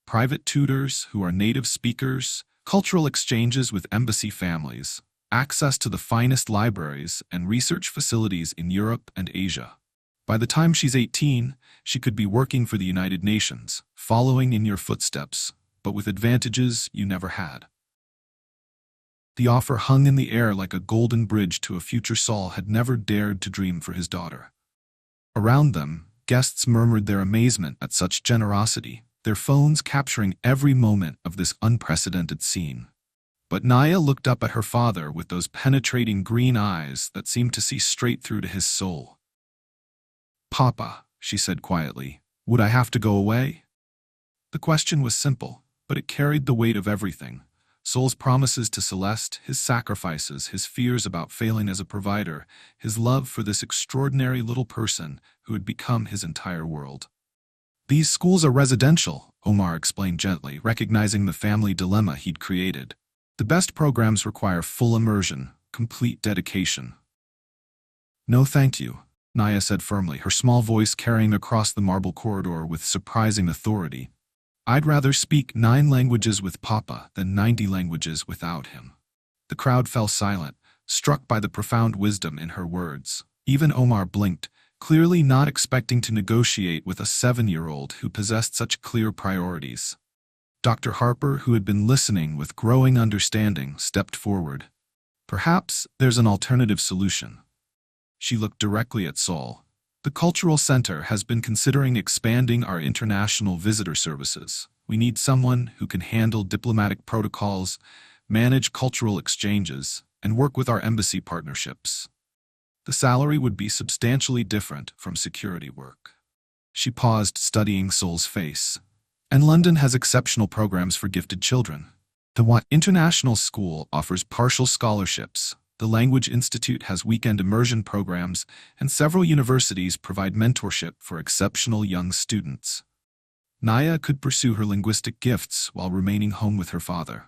"Private tutors who are native speakers, cultural exchanges with embassy families, access to the finest libraries and research facilities in Europe and Asia. By the time she's 18, she could be working for the United Nations, following in your footsteps, but with advantages you never had." The offer hung in the air like a golden bridge to a future Saul had never dared to dream for his daughter. Around them, guests murmured their amazement at such generosity, their phones capturing every moment of this unprecedented scene. But Naya looked up at her father with those penetrating green eyes that seemed to see straight through to his soul. "Papa," she said quietly, "would I have to go away?" The question was simple, but it carried the weight of everything. Saul's promises to Celeste, his sacrifices, his fears about failing as a provider, his love for this extraordinary little person who had become his entire world. "These schools are residential," Omar explained gently, recognizing the family dilemma he'd created. "The best programs require full immersion, complete dedication." "No thank you," Naya said firmly, her small voice carrying across the marble corridor with surprising authority. "I'd rather speak 9 languages with Papa than 90 languages without him." The crowd fell silent, struck by the profound wisdom in her words. Even Omar blinked, clearly not expecting to negotiate with a 7-year-old who possessed such clear priorities. Dr. Harper, who had been listening with growing understanding, stepped forward. "Perhaps there's an alternative solution." She looked directly at Saul. "The Cultural Center has been considering expanding our international visitor services. We need someone who can handle diplomatic protocols, manage cultural exchanges, and work with our embassy partnerships. The salary would be substantially different from security work." She paused, studying Saul's face. "And London has exceptional programs for gifted children. The Watt International School offers partial scholarships. The Language Institute has weekend immersion programs, and several universities provide mentorship for exceptional young students." Naya could pursue her linguistic gifts while remaining home with her father.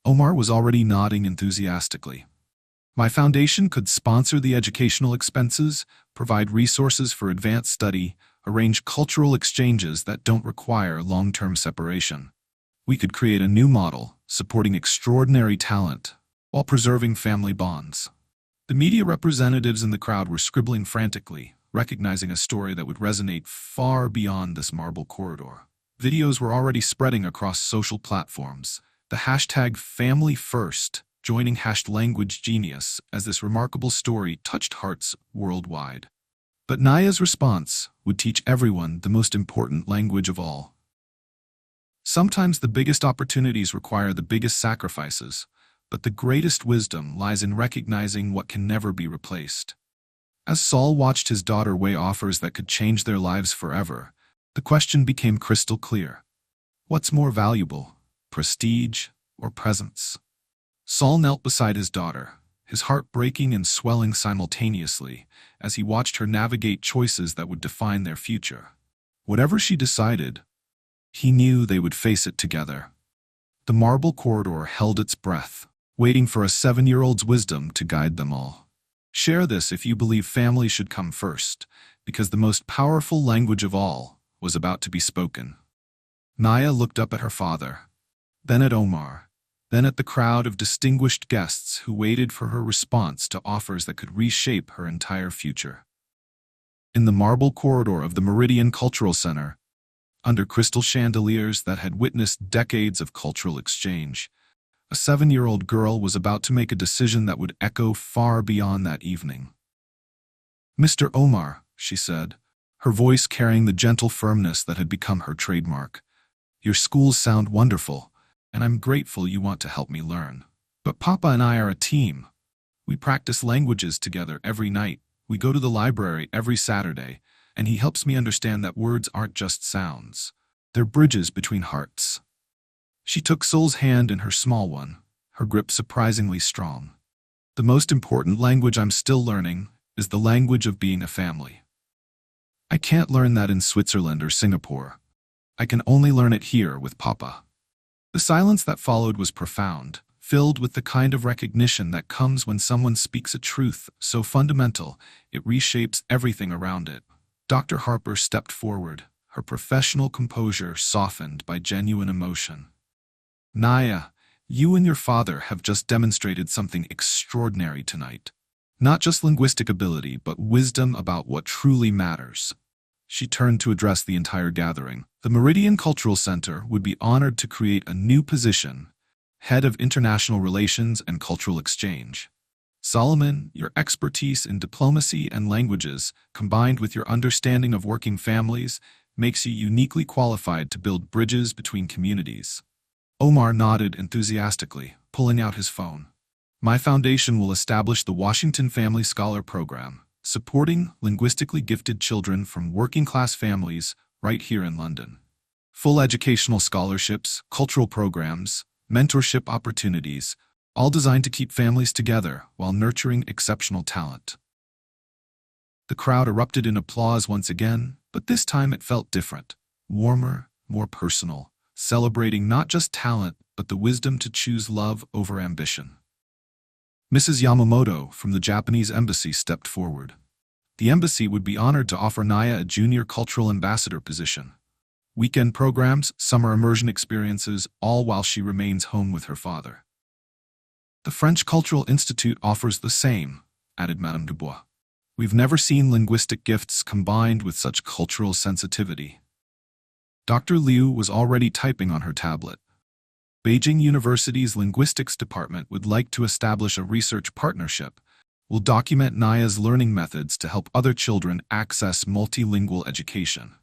Omar was already nodding enthusiastically. "My foundation could sponsor the educational expenses, provide resources for advanced study, arrange cultural exchanges that don't require long-term separation. We could create a new model, supporting extraordinary talent, while preserving family bonds." The media representatives in the crowd were scribbling frantically, recognizing a story that would resonate far beyond this marble corridor. Videos were already spreading across social platforms, the hashtag #FamilyFirst joining #LanguageGenius as this remarkable story touched hearts worldwide. But Naya's response would teach everyone the most important language of all. Sometimes the biggest opportunities require the biggest sacrifices, but the greatest wisdom lies in recognizing what can never be replaced. As Saul watched his daughter weigh offers that could change their lives forever, the question became crystal clear. What's more valuable, prestige or presence? Saul knelt beside his daughter, his heart breaking and swelling simultaneously as he watched her navigate choices that would define their future. Whatever she decided, he knew they would face it together. The marble corridor held its breath, waiting for a 7-year-old's wisdom to guide them all. Share this if you believe family should come first, because the most powerful language of all was about to be spoken. Naya looked up at her father, then at Omar, then at the crowd of distinguished guests who waited for her response to offers that could reshape her entire future. In the marble corridor of the Meridian Cultural Center, under crystal chandeliers that had witnessed decades of cultural exchange, a 7-year-old girl was about to make a decision that would echo far beyond that evening. "Mr. Omar," she said, her voice carrying the gentle firmness that had become her trademark, "your schools sound wonderful, and I'm grateful you want to help me learn. But Papa and I are a team. We practice languages together every night. We go to the library every Saturday, and he helps me understand that words aren't just sounds. They're bridges between hearts." She took Sol's hand in her small one, her grip surprisingly strong. "The most important language I'm still learning is the language of being a family. I can't learn that in Switzerland or Singapore. I can only learn it here with Papa." The silence that followed was profound, filled with the kind of recognition that comes when someone speaks a truth so fundamental it reshapes everything around it. Dr. Harper stepped forward, her professional composure softened by genuine emotion. "Naya, you and your father have just demonstrated something extraordinary tonight. Not just linguistic ability, but wisdom about what truly matters." She turned to address the entire gathering. The Meridian Cultural Center would be honored to create a new position, Head of International Relations and Cultural Exchange. "Solomon, your expertise in diplomacy and languages, combined with your understanding of working families, makes you uniquely qualified to build bridges between communities." Omar nodded enthusiastically, pulling out his phone. "My foundation will establish the Washington Family Scholar Program, supporting linguistically gifted children from working-class families right here in London. Full educational scholarships, cultural programs, mentorship opportunities, all designed to keep families together while nurturing exceptional talent." The crowd erupted in applause once again, but this time it felt different, warmer, more personal, celebrating not just talent, but the wisdom to choose love over ambition. Mrs. Yamamoto from the Japanese embassy stepped forward. The embassy would be honored to offer Naya a junior cultural ambassador position. Weekend programs, summer immersion experiences, all while she remains home with her father. "The French Cultural Institute offers the same," added Madame Dubois. "We've never seen linguistic gifts combined with such cultural sensitivity." Dr. Liu was already typing on her tablet. "Beijing University's Linguistics Department would like to establish a research partnership. We'll document Naya's learning methods to help other children access multilingual education."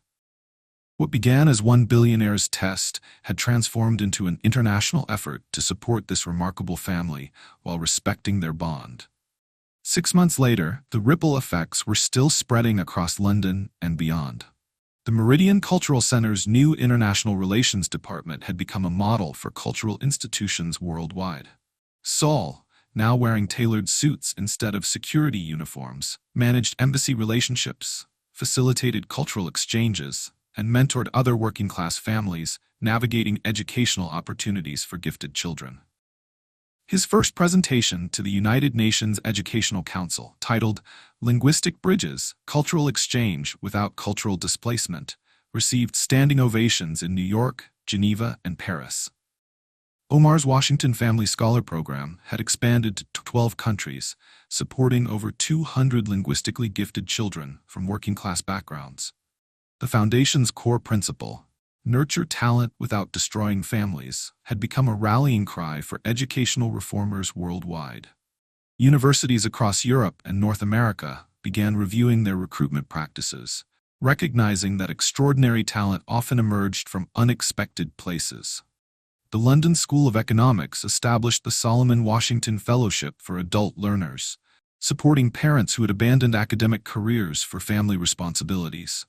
What began as one billionaire's test had transformed into an international effort to support this remarkable family while respecting their bond. 6 months later, the ripple effects were still spreading across London and beyond. The Meridian Cultural Center's new International Relations Department had become a model for cultural institutions worldwide. Sol, now wearing tailored suits instead of security uniforms, managed embassy relationships, facilitated cultural exchanges, and mentored other working-class families, navigating educational opportunities for gifted children. His first presentation to the United Nations Educational Council, titled "Linguistic Bridges, Cultural Exchange Without Cultural Displacement," received standing ovations in New York, Geneva, and Paris. Omar's Washington Family Scholar Program had expanded to 12 countries, supporting over 200 linguistically gifted children from working-class backgrounds. The Foundation's core principle, "Nurture talent without destroying families," had become a rallying cry for educational reformers worldwide. Universities across Europe and North America began reviewing their recruitment practices, recognizing that extraordinary talent often emerged from unexpected places. The London School of Economics established the Solomon Washington Fellowship for adult learners, supporting parents who had abandoned academic careers for family responsibilities.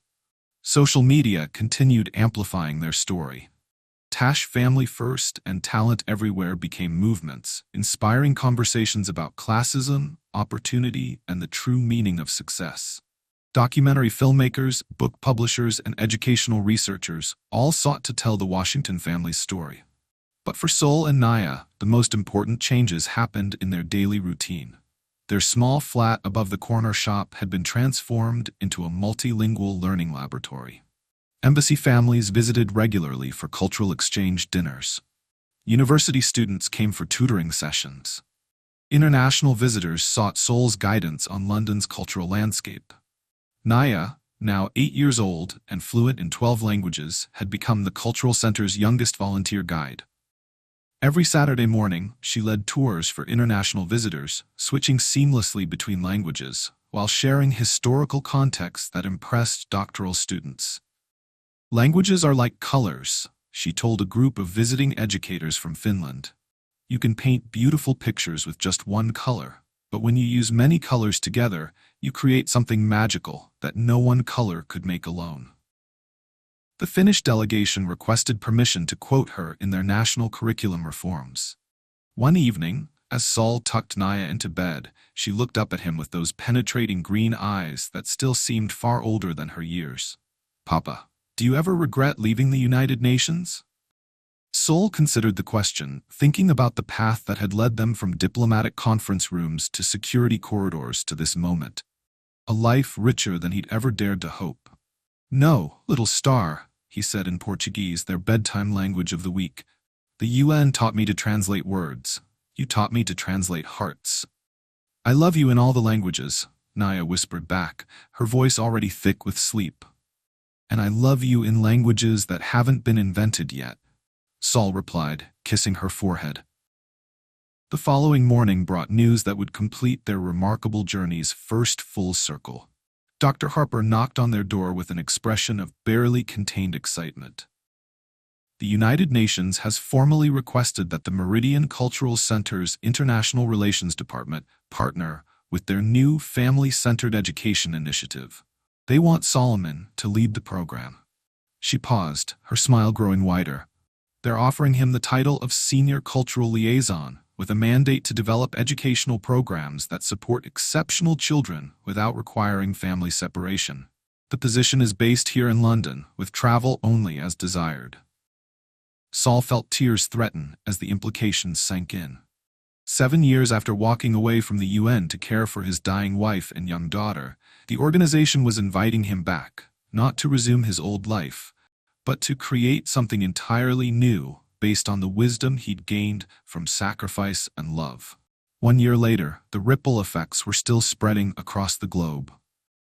Social media continued amplifying their story. Tash family first and talent everywhere became movements, inspiring conversations about classism, opportunity, and the true meaning of success. Documentary filmmakers, book publishers, and educational researchers all sought to tell the Washington family's story. But for Sol and Naya, the most important changes happened in their daily routine. Their small flat above the corner shop had been transformed into a multilingual learning laboratory. Embassy families visited regularly for cultural exchange dinners. University students came for tutoring sessions. International visitors sought Sol's guidance on London's cultural landscape. Naya, now 8 years old and fluent in 12 languages, had become the Cultural Center's youngest volunteer guide. Every Saturday morning, she led tours for international visitors, switching seamlessly between languages, while sharing historical context that impressed doctoral students. "Languages are like colors," she told a group of visiting educators from Finland. "You can paint beautiful pictures with just one color, but when you use many colors together, you create something magical that no one color could make alone." The Finnish delegation requested permission to quote her in their national curriculum reforms. One evening, as Sol tucked Naya into bed, she looked up at him with those penetrating green eyes that still seemed far older than her years. "Papa, do you ever regret leaving the United Nations?" Sol considered the question, thinking about the path that had led them from diplomatic conference rooms to security corridors to this moment. A life richer than he'd ever dared to hope. "No, little star," he said in Portuguese, their bedtime language of the week. "The UN taught me to translate words. You taught me to translate hearts." "I love you in all the languages," Naya whispered back, her voice already thick with sleep. "And I love you in languages that haven't been invented yet," Sol replied, kissing her forehead. The following morning brought news that would complete their remarkable journey's first full circle. Dr. Harper knocked on their door with an expression of barely contained excitement. "The United Nations has formally requested that the Meridian Cultural Center's International Relations Department partner with their new family-centered education initiative. They want Solomon to lead the program." She paused, her smile growing wider. "They're offering him the title of Senior Cultural Liaison, with a mandate to develop educational programs that support exceptional children without requiring family separation. The position is based here in London, with travel only as desired." Sol felt tears threaten as the implications sank in. 7 years after walking away from the UN to care for his dying wife and young daughter, the organization was inviting him back, not to resume his old life, but to create something entirely new based on the wisdom he'd gained from sacrifice and love. 1 year later, the ripple effects were still spreading across the globe.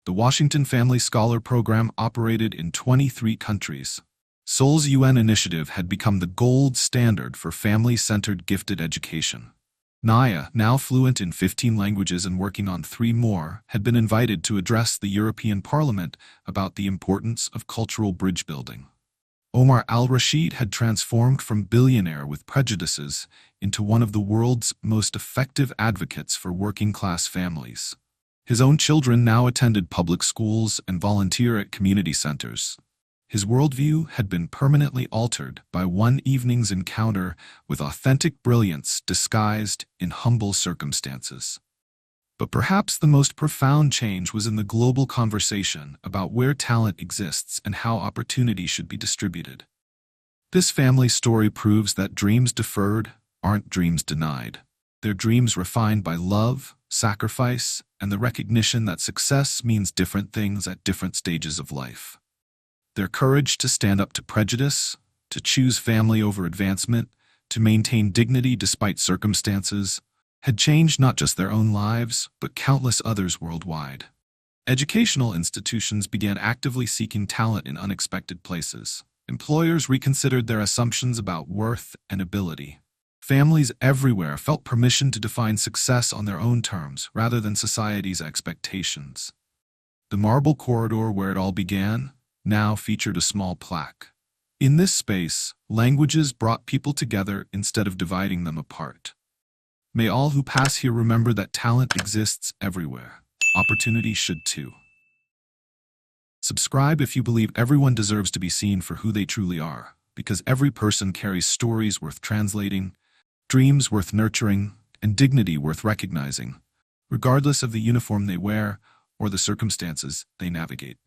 The Washington Family Scholar Program operated in 23 countries. Sol's UN initiative had become the gold standard for family-centered gifted education. Naya, now fluent in 15 languages and working on 3 more, had been invited to address the European Parliament about the importance of cultural bridge building. Omar al-Rashid had transformed from billionaire with prejudices into one of the world's most effective advocates for working-class families. His own children now attended public schools and volunteer at community centers. His worldview had been permanently altered by one evening's encounter with authentic brilliance disguised in humble circumstances. But perhaps the most profound change was in the global conversation about where talent exists and how opportunity should be distributed. This family story proves that dreams deferred aren't dreams denied. They're dreams refined by love, sacrifice, and the recognition that success means different things at different stages of life. Their courage to stand up to prejudice, to choose family over advancement, to maintain dignity despite circumstances, had changed not just their own lives, but countless others worldwide. Educational institutions began actively seeking talent in unexpected places. Employers reconsidered their assumptions about worth and ability. Families everywhere felt permission to define success on their own terms rather than society's expectations. The marble corridor where it all began now featured a small plaque. In this space, languages brought people together instead of dividing them apart. May all who pass here remember that talent exists everywhere. Opportunity should too. Subscribe if you believe everyone deserves to be seen for who they truly are, because every person carries stories worth translating, dreams worth nurturing, and dignity worth recognizing, regardless of the uniform they wear or the circumstances they navigate.